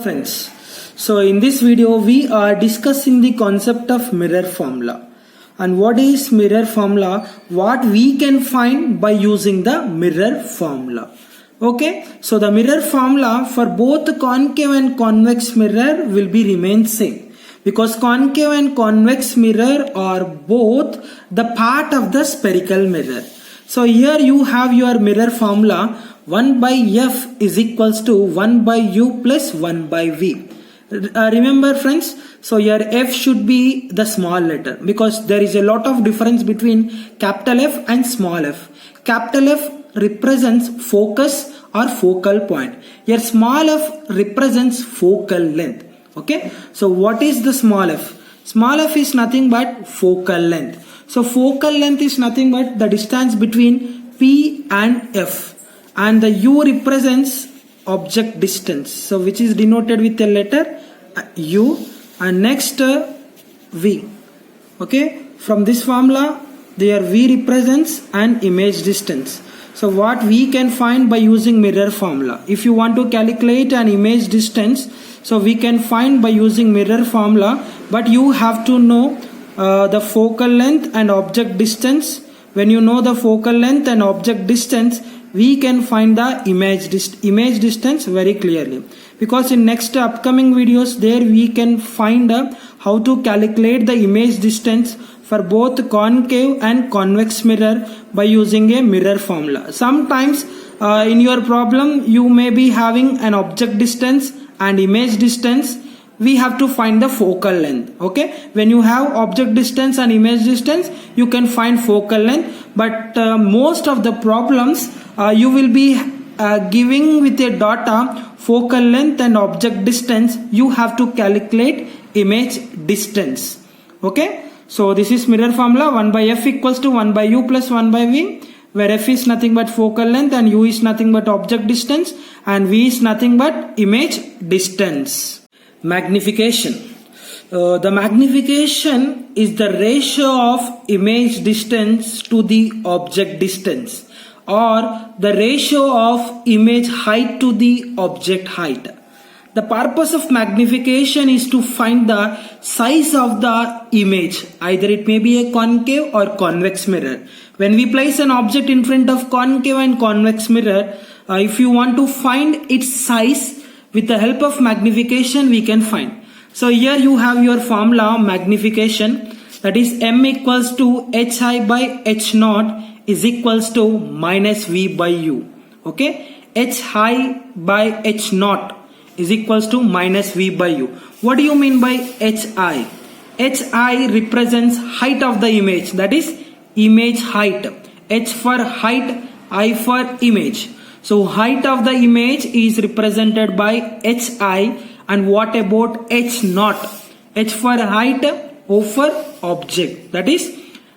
Friends, so in this video we are discussing the concept of mirror formula. And what is mirror formula? What we can find by using the mirror formula. Okay, so the mirror formula for both concave and convex mirror will be remain same, because concave and convex mirror are both the part of the spherical mirror. So here you have your mirror formula. 1 by f is equals to 1 by u plus 1 by v. Remember friends, so your f should be the small letter, because there is a lot of difference between capital F and small f. Capital F represents focus or focal point. Your small f represents focal length. Okay, so what is the small f? Small f is nothing but focal length. So focal length is nothing but the distance between P and F. And the u represents object distance, so which is denoted with a letter u, and next v. Okay, from this formula there v represents an image distance. So what we can find by using mirror formula, if you want to calculate an image distance, so we can find by using mirror formula, but you have to know the focal length and object distance. When you know the focal length and object distance, we can find the image distance very clearly, because in next upcoming videos there we can find how to calculate the image distance for both concave and convex mirror by using a mirror formula. Sometimes in your problem you may be having an object distance and image distance. We have to find the focal length. Okay, when you have object distance and image distance, you can find focal length, but most of the problems you will be giving with a data focal length and object distance. You have to calculate image distance. Okay, so this is mirror formula. 1 by f equals to 1 by u plus 1 by v, where f is nothing but focal length and u is nothing but object distance and v is nothing but image distance. Magnification. The magnification is the ratio of image distance to the object distance, or the ratio of image height to the object height. The purpose of magnification is to find the size of the image. Either it may be a concave or convex mirror. When we place an object in front of concave and convex mirror, if you want to find its size, with the help of magnification we can find. So here you have your formula magnification, that is m equals to hi by h naught is equals to minus v by u. Okay, hi by h naught is equals to minus v by u. What do you mean by hi? Hi represents height of the image, that is image height. H for height, I for image. So height of the image is represented by hi, and what about h naught? H for height, O for object, that is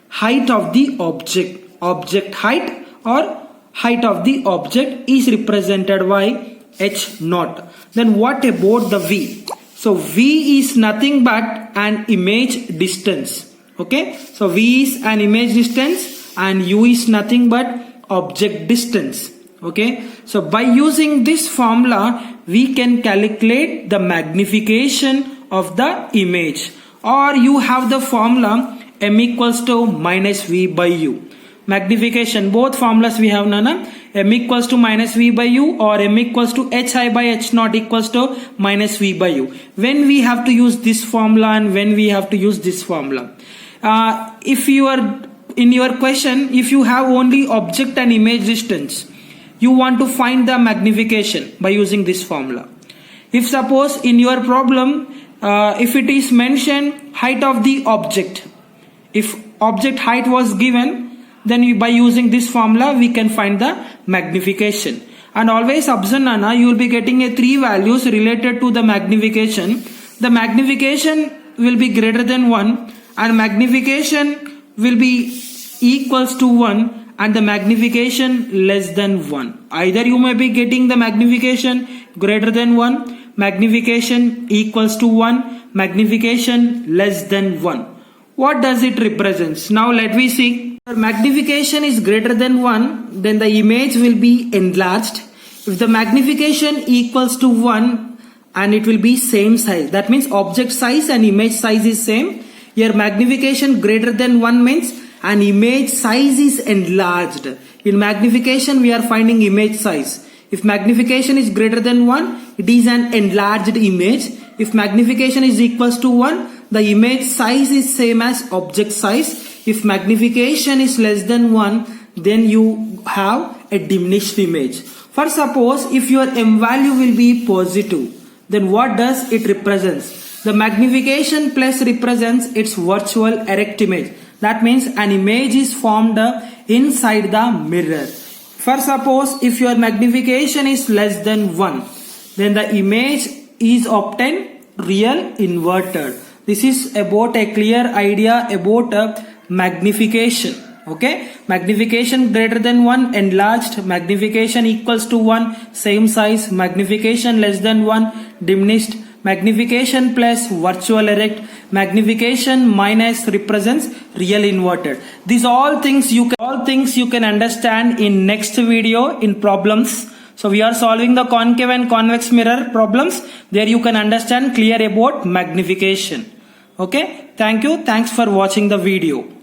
height of the object. Object height or height of the object is represented by h naught. Then what about the v? So v is nothing but an image distance. Okay, so v is an image distance and u is nothing but object distance. Okay, so by using this formula we can calculate the magnification of the image, or you have the formula m equals to minus v by u. Magnification, both formulas we have, nana, m equals to minus v by u or m equals to hi by h naught equals to minus v by u. When we have to use this formula and when we have to use this formula? If you are in your question, if you have only object and image distance, you want to find the magnification by using this formula. If suppose in your problem, if it is mentioned height of the object, if object height was given, then by using this formula we can find the magnification. And always observe, Nana, you will be getting a 3 values related to the magnification. The magnification will be greater than 1 and magnification will be equals to 1 and the magnification less than 1. Either you may be getting the magnification greater than 1, magnification equals to 1, magnification less than 1. What does it represent? Now let me see. Magnification is greater than 1, then the image will be enlarged. If the magnification equals to 1 and it will be same size. That means object size and image size is same. Here magnification greater than 1 means an image size is enlarged. In magnification we are finding image size. If magnification is greater than 1, it is an enlarged image. If magnification is equals to 1, the image size is same as object size. If magnification is less than 1, then you have a diminished image. For suppose if your M value will be positive, then what does it represents? The magnification plus represents its virtual erect image. That means an image is formed inside the mirror. For suppose if your magnification is less than 1, then the image is obtained real inverted. This is about a clear idea about magnification. Okay, magnification greater than 1 enlarged, magnification equals to 1 same size, magnification less than 1 diminished, magnification plus virtual erect, magnification minus represents real inverted. These all things you can understand in next video in problems. So we are solving the concave and convex mirror problems. There you can understand clear about magnification. Okay, thank you. Thanks for watching the video.